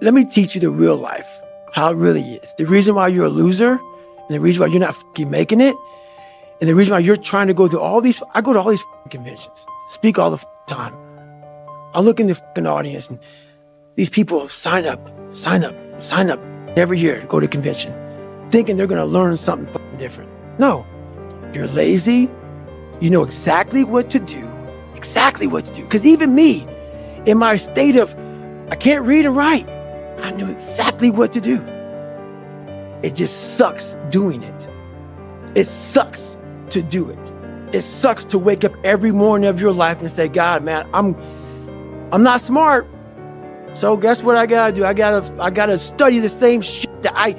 let me teach you the real life, how it really is. The reason why you're a loser, and the reason why you're not fucking making it, and the reason why you're trying to go through all these, I go to all these fucking conventions, speak all the fucking time. I look in the fucking audience and these people sign up every year to go to a convention, thinking they're gonna learn something fucking different. No, you're lazy. You know exactly what to do. Because even me, in my state of, I can't read and write, I knew exactly what to do. It just sucks doing it. It sucks to do it. It sucks to wake up every morning of your life and say, God, man, I'm not smart. So guess what I gotta do? I gotta study the same shit that I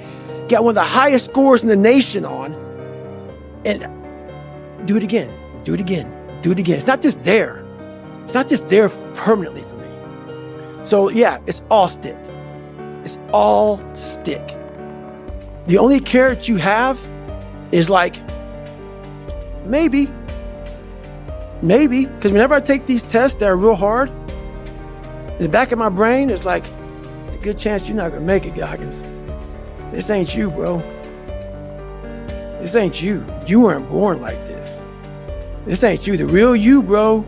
got one of the highest scores in the nation on, and do it again. It's not just there. It's not just there permanently for me. So yeah, it's all stick. It's all stick. The only carrot you have is like, maybe. Because whenever I take these tests that are real hard, in the back of my brain, it's like, a good chance you're not gonna make it, Goggins. This ain't you, bro. This ain't you. You weren't born like this. This ain't you. The real you, bro.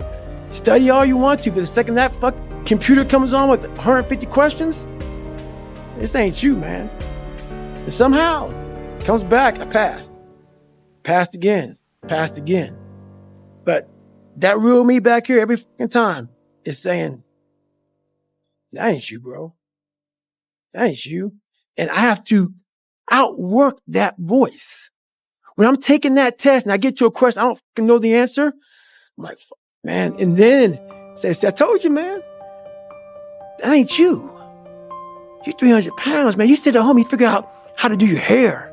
Study all you want to, but the second that fuck computer comes on with 150 questions, this ain't you, man. And somehow, it comes back, I passed. Passed again. But that real me back here every fucking time is saying, that ain't you, bro. That ain't you. And I have to outwork that voice. When I'm taking that test and I get to a question, I don't fucking know the answer. I'm like, fuck, man. And then say, I told you, man. That ain't you. You're 300 pounds, man. You sit at home, you figure out how to do your hair.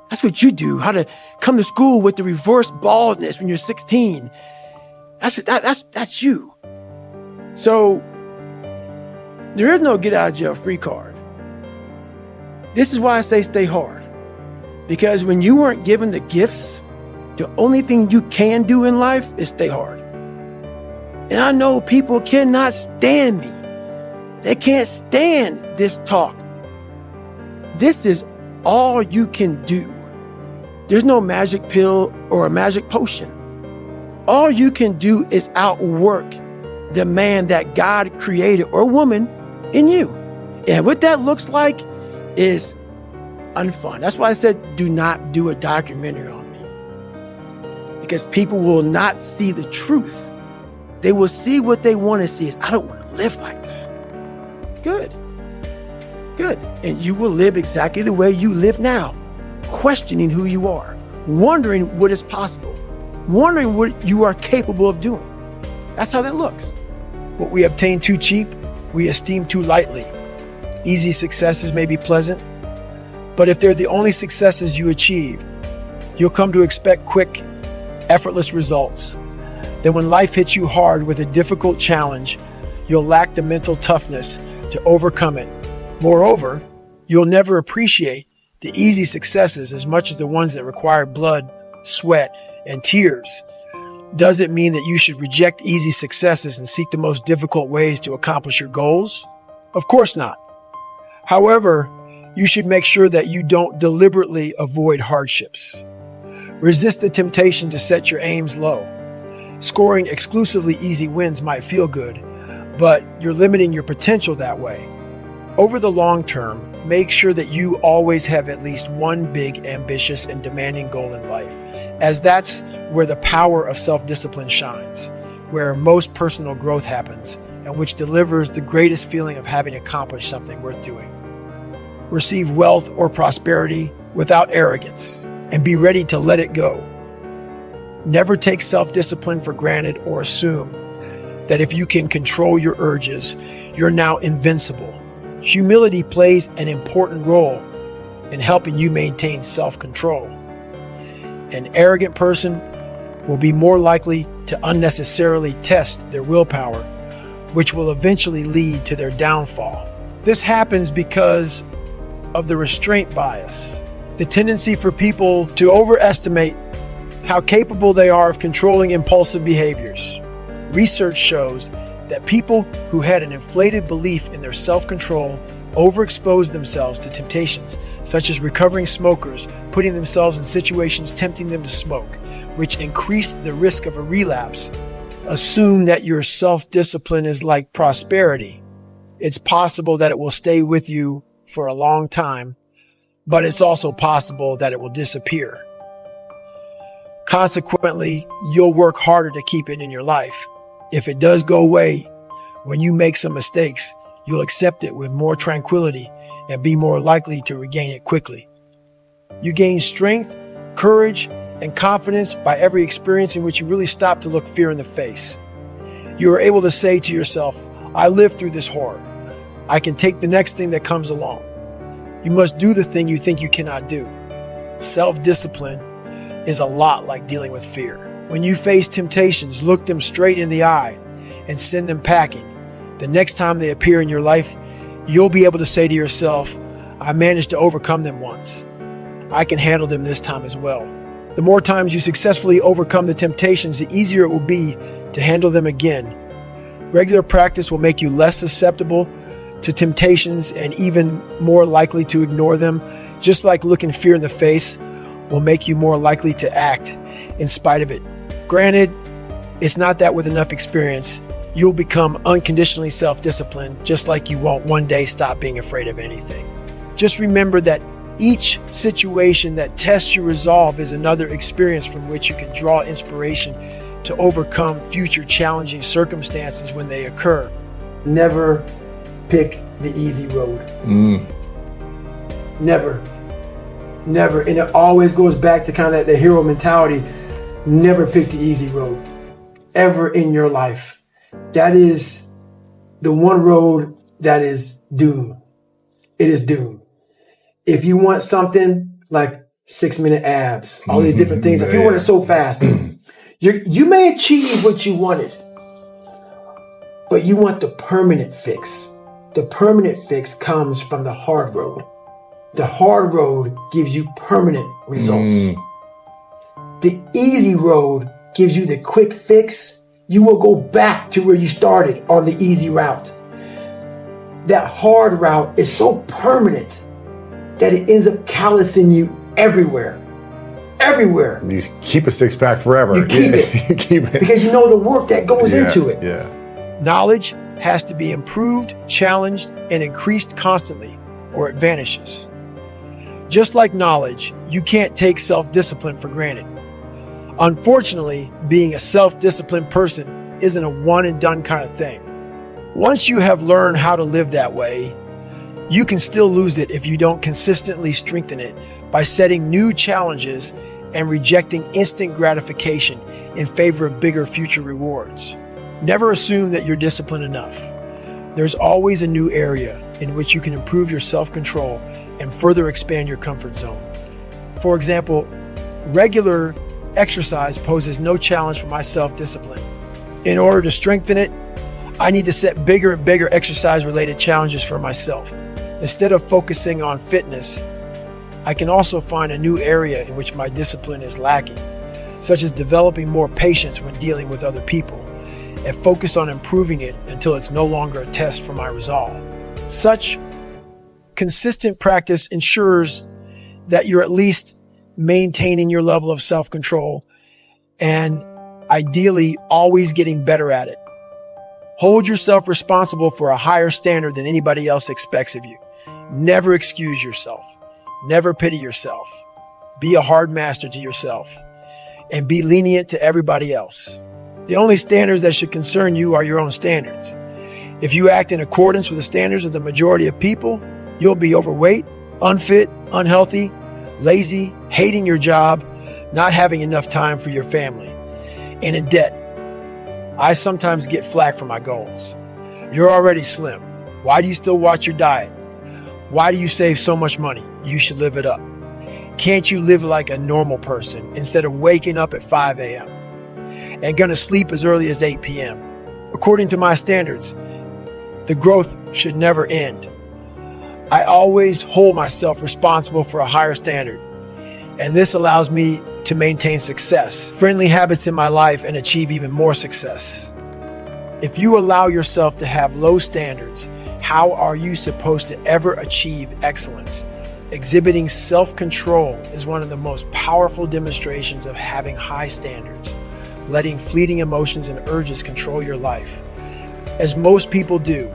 That's what you do. How to come to school with the reverse baldness when you're 16. That's you. So there is no get out of jail free card. This is why I say stay hard. Because when you weren't given the gifts, the only thing you can do in life is stay hard. And I know people cannot stand me. They can't stand this talk. This is all you can do. There's no magic pill or a magic potion. All you can do is outwork the man that God created or woman in you. And what that looks like is unfun. That's why I said, do not do a documentary on me. Because people will not see the truth. They will see what they want to see. Is, I don't want to live like that. Good. And you will live exactly the way you live now. Questioning who you are. Wondering what is possible. Wondering what you are capable of doing. That's how that looks. What we obtain too cheap, we esteem too lightly. Easy successes may be pleasant, but if they're the only successes you achieve, you'll come to expect quick, effortless results. Then when life hits you hard with a difficult challenge, you'll lack the mental toughness to overcome it. Moreover, you'll never appreciate the easy successes as much as the ones that require blood, sweat, and tears. Does it mean that you should reject easy successes and seek the most difficult ways to accomplish your goals? Of course not. However, you should make sure that you don't deliberately avoid hardships. Resist the temptation to set your aims low. Scoring exclusively easy wins might feel good, but you're limiting your potential that way. Over the long term, make sure that you always have at least one big, ambitious, and demanding goal in life, as that's where the power of self-discipline shines, where most personal growth happens, and which delivers the greatest feeling of having accomplished something worth doing. Receive wealth or prosperity without arrogance, and be ready to let it go. Never take self-discipline for granted or assume that if you can control your urges, you're now invincible. Humility plays an important role in helping you maintain self-control. An arrogant person will be more likely to unnecessarily test their willpower, which will eventually lead to their downfall. This happens because of the restraint bias, the tendency for people to overestimate how capable they are of controlling impulsive behaviors. Research shows that people who had an inflated belief in their self-control overexpose themselves to temptations, such as recovering smokers, putting themselves in situations tempting them to smoke, which increase the risk of a relapse. Assume that your self-discipline is like prosperity. It's possible that it will stay with you for a long time, but it's also possible that it will disappear. Consequently, you'll work harder to keep it in your life. If it does go away, when you make some mistakes, you'll accept it with more tranquility and be more likely to regain it quickly. You gain strength, courage, and confidence by every experience in which you really stop to look fear in the face. You are able to say to yourself, I lived through this horror. I can take the next thing that comes along. You must do the thing you think you cannot do. Self-discipline is a lot like dealing with fear. When you face temptations, look them straight in the eye and send them packing. The next time they appear in your life, you'll be able to say to yourself, I managed to overcome them once. I can handle them this time as well. The more times you successfully overcome the temptations, the easier it will be to handle them again. Regular practice will make you less susceptible to temptations and even more likely to ignore them, just like looking fear in the face will make you more likely to act in spite of it. Granted, it's not that with enough experience, you'll become unconditionally self-disciplined, just like you won't one day stop being afraid of anything. Just remember that each situation that tests your resolve is another experience from which you can draw inspiration to overcome future challenging circumstances when they occur. Never pick the easy road. Never. Never. And it always goes back to kind of the hero mentality. Never pick the easy road ever in your life. That is the one road that is doom. It is doom. If you want something like 6-minute abs, all these different things, if you want it so fast, you may achieve what you wanted, but you want the permanent fix. The permanent fix comes from the hard road. The hard road gives you permanent results. The easy road gives you the quick fix. You will go back to where you started on the easy route. That hard route is so permanent that it ends up callousing you everywhere. Everywhere. You keep a six-pack forever. You keep it. You keep it. Because you know the work that goes into it. Yeah. Knowledge has to be improved, challenged, and increased constantly, or it vanishes. Just like knowledge, you can't take self-discipline for granted. Unfortunately, being a self-disciplined person isn't a one-and-done kind of thing. Once you have learned how to live that way, you can still lose it if you don't consistently strengthen it by setting new challenges and rejecting instant gratification in favor of bigger future rewards. Never assume that you're disciplined enough. There's always a new area in which you can improve your self-control and further expand your comfort zone. For example, regular exercise poses no challenge for my self-discipline. In order to strengthen it, I need to set bigger and bigger exercise-related challenges for myself. Instead of focusing on fitness, I can also find a new area in which my discipline is lacking, such as developing more patience when dealing with other people, and focus on improving it until it's no longer a test for my resolve. Such consistent practice ensures that you're at least maintaining your level of self-control and ideally always getting better at it. Hold yourself responsible for a higher standard than anybody else expects of you. Never excuse yourself. Never pity yourself. Be a hard master to yourself and be lenient to everybody else. The only standards that should concern you are your own standards. If you act in accordance with the standards of the majority of people, you'll be overweight, unfit, unhealthy, lazy, hating your job, not having enough time for your family, and in debt. I sometimes get flack for my goals. You're already slim. Why do you still watch your diet? Why do you save so much money? You should live it up. Can't you live like a normal person instead of waking up at 5 a.m. and gonna sleep as early as 8 p.m.? According to my standards, the growth should never end. I always hold myself responsible for a higher standard, and this allows me to maintain success, friendly habits in my life, and achieve even more success. If you allow yourself to have low standards, How are you supposed to ever achieve excellence? Exhibiting self-control is one of the most powerful demonstrations of having high standards, letting fleeting emotions and urges control your life. As most people do,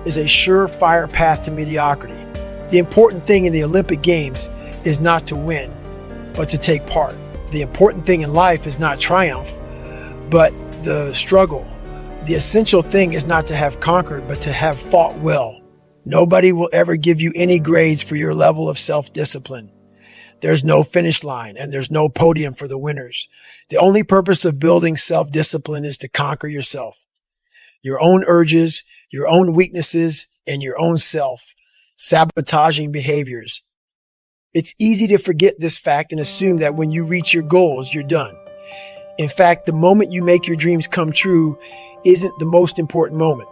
is a surefire path to mediocrity. The important thing in the Olympic Games is not to win, but to take part. The important thing in life is not triumph, but the struggle. The essential thing is not to have conquered, but to have fought well. Nobody will ever give you any grades for your level of self-discipline. There's no finish line and there's no podium for the winners. The only purpose of building self-discipline is to conquer yourself, your own urges, your own weaknesses, and your own self-sabotaging behaviors. It's easy to forget this fact and assume that when you reach your goals, you're done. In fact, the moment you make your dreams come true isn't the most important moment.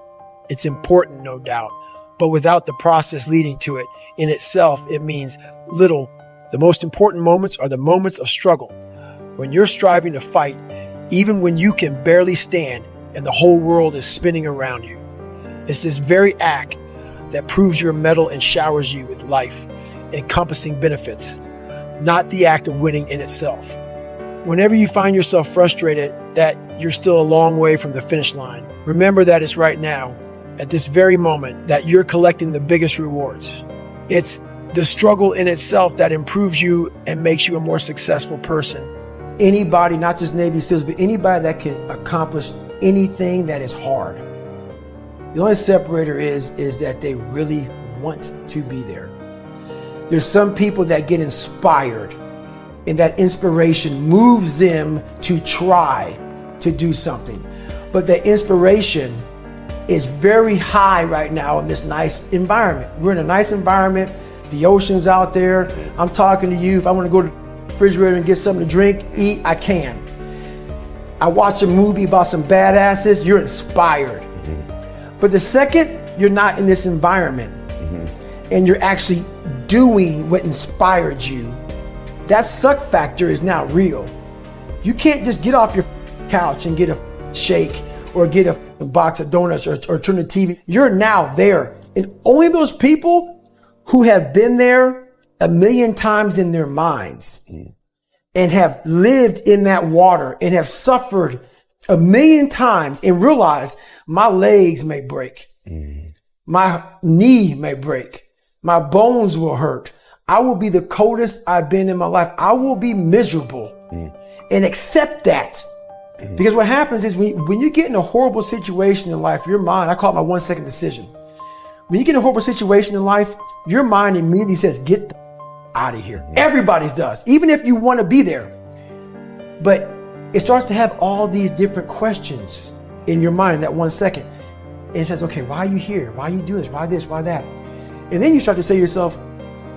It's important, no doubt, but without the process leading to it in itself, it means little. The most important moments are the moments of struggle, when you're striving to fight, even when you can barely stand and the whole world is spinning around you. It's this very act that proves your mettle and showers you with life, encompassing benefits, not the act of winning in itself. Whenever you find yourself frustrated that you're still a long way from the finish line, remember that it's right now, at this very moment, that you're collecting the biggest rewards. It's the struggle in itself that improves you and makes you a more successful person. Anybody, not just Navy SEALs, but anybody that can accomplish anything that is hard. The only separator is that they really want to be there. There's some people that get inspired, and that inspiration moves them to try to do something. But that inspiration is very high right now in this nice environment. We're in a nice environment. The ocean's out there. I'm talking to you. If I want to go to the refrigerator and get something to drink, eat, I can. I watch a movie about some badasses, you're inspired. But the second you're not in this environment and you're actually doing what inspired you, that suck factor is now real. You can't just get off your couch and get a shake or get a box of donuts or turn the TV. You're now there. And only those people who have been there 1,000,000 times in their minds and have lived in that water and have suffered 1,000,000 times and realize my legs may break. My knee may break. My bones will hurt. I will be the coldest I've been in my life. I will be miserable and accept that. Because what happens is when you get in a horrible situation in life, your mind, I call it my 1-second decision. When you get in a horrible situation in life, your mind immediately says, get the out of here. Everybody's does, even if you want to be there. But it starts to have all these different questions in your mind in that 1 second. And it says, okay, why are you here? Why are you doing this? Why this? Why that? And then you start to say to yourself,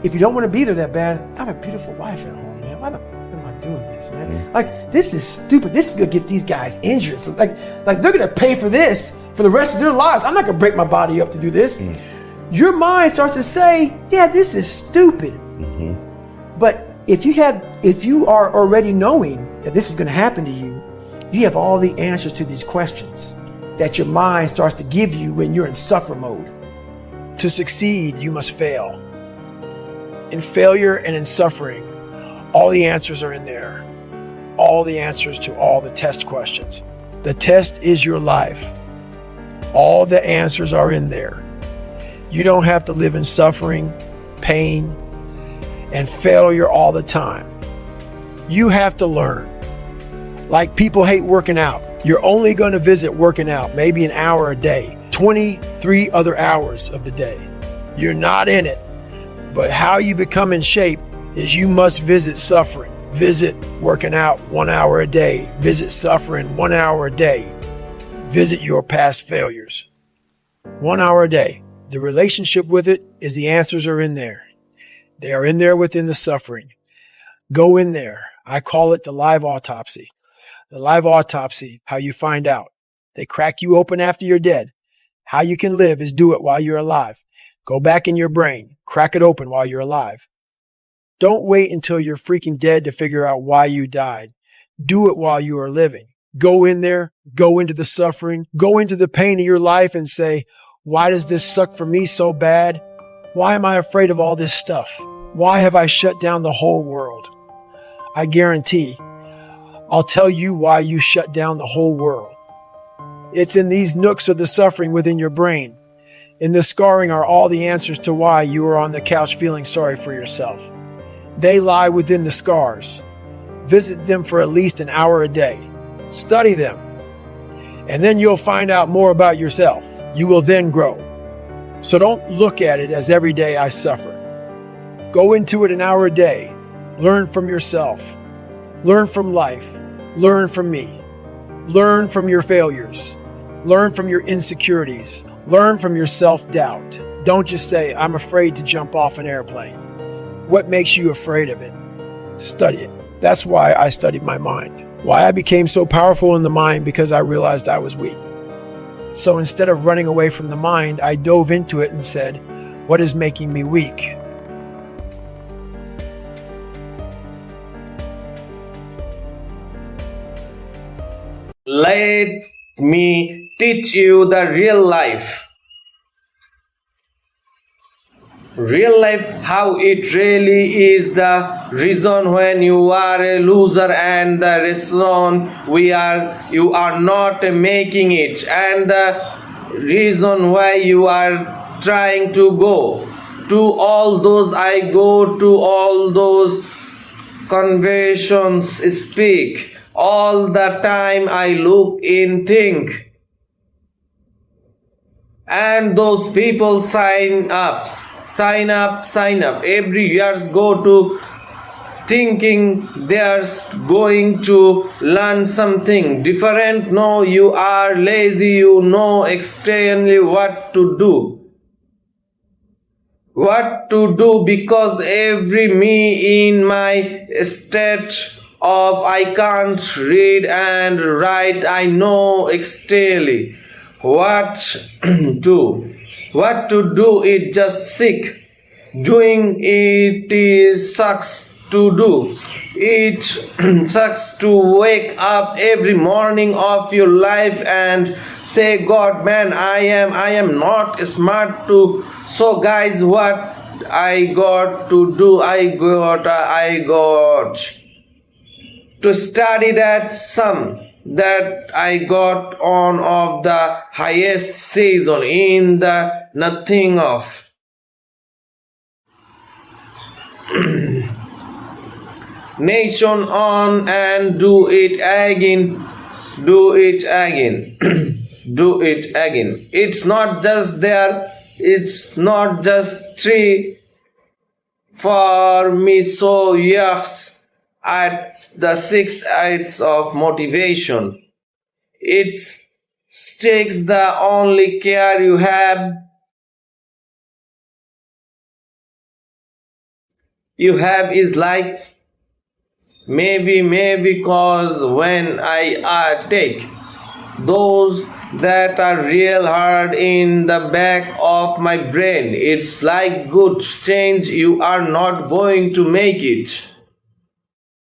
if you don't want to be there that bad, I have a beautiful wife at home, man. Why the am I doing this, man? Like, this is stupid. This is going to get these guys injured. Like they're going to pay for this for the rest of their lives. I'm not going to break my body up to do this. Your mind starts to say, yeah, this is stupid. But if you are already knowing that this is going to happen to you, you have all the answers to these questions that your mind starts to give you when you're in suffer mode. To succeed, you must fail. In failure and in suffering, all the answers are in there. All the answers to all the test questions. The test is your life. All the answers are in there. You don't have to live in suffering, pain, and failure all the time. You have to learn. Like people hate working out. You're only going to visit working out maybe an hour a day, 23 other hours of the day. You're not in it. But how you become in shape is you must visit suffering. Visit working out 1 hour a day. Visit suffering 1 hour a day. Visit your past failures. 1 hour a day. The relationship with it is the answers are in there. They are in there within the suffering. Go in there. I call it the live autopsy. The live autopsy, how you find out. They crack you open after you're dead. How you can live is do it while you're alive. Go back in your brain. Crack it open while you're alive. Don't wait until you're freaking dead to figure out why you died. Do it while you are living. Go in there. Go into the suffering. Go into the pain of your life and say, Why does this suck for me so bad? Why am I afraid of all this stuff? Why have I shut down the whole world? I guarantee I'll tell you why you shut down the whole world. It's in these nooks of the suffering within your brain. In the scarring are all the answers to why you are on the couch feeling sorry for yourself. They lie within the scars. Visit them for at least an hour a day. Study them. And then you'll find out more about yourself. You will then grow. So don't look at it as every day I suffer. Go into it an hour a day. Learn from yourself. Learn from life. Learn from me. Learn from your failures. Learn from your insecurities. Learn from your self-doubt. Don't just say, I'm afraid to jump off an airplane. What makes you afraid of it? Study it. That's why I studied my mind. Why I became so powerful in the mind, because I realized I was weak. So instead of running away from the mind, I dove into it and said, what is making me weak? Let me teach you the real life. Real life, how it really is, the reason when you are a loser and the reason you are not making it, and the reason why you are trying to go to all those conversations, speak all the time. I look in, think, and those people sign up every years, go to thinking they're going to learn something different. No, you are lazy. You know extremely what to do, because every me in my state of I can't read and write, I know extremely what to do. It just sick doing it is sucks to do. It sucks to wake up every morning of your life and say, God, man, I am not smart to. So guys, what I got to do, I got to study that sum that I got on of the highest season in the nothing of nation on, and do it again do it again. It's not just there, it's not just tree for me. So yes, at the 6 acts of motivation, it's takes the only care you have is like maybe cause when I take those that are real hard in the back of my brain, it's like good change, you are not going to make it.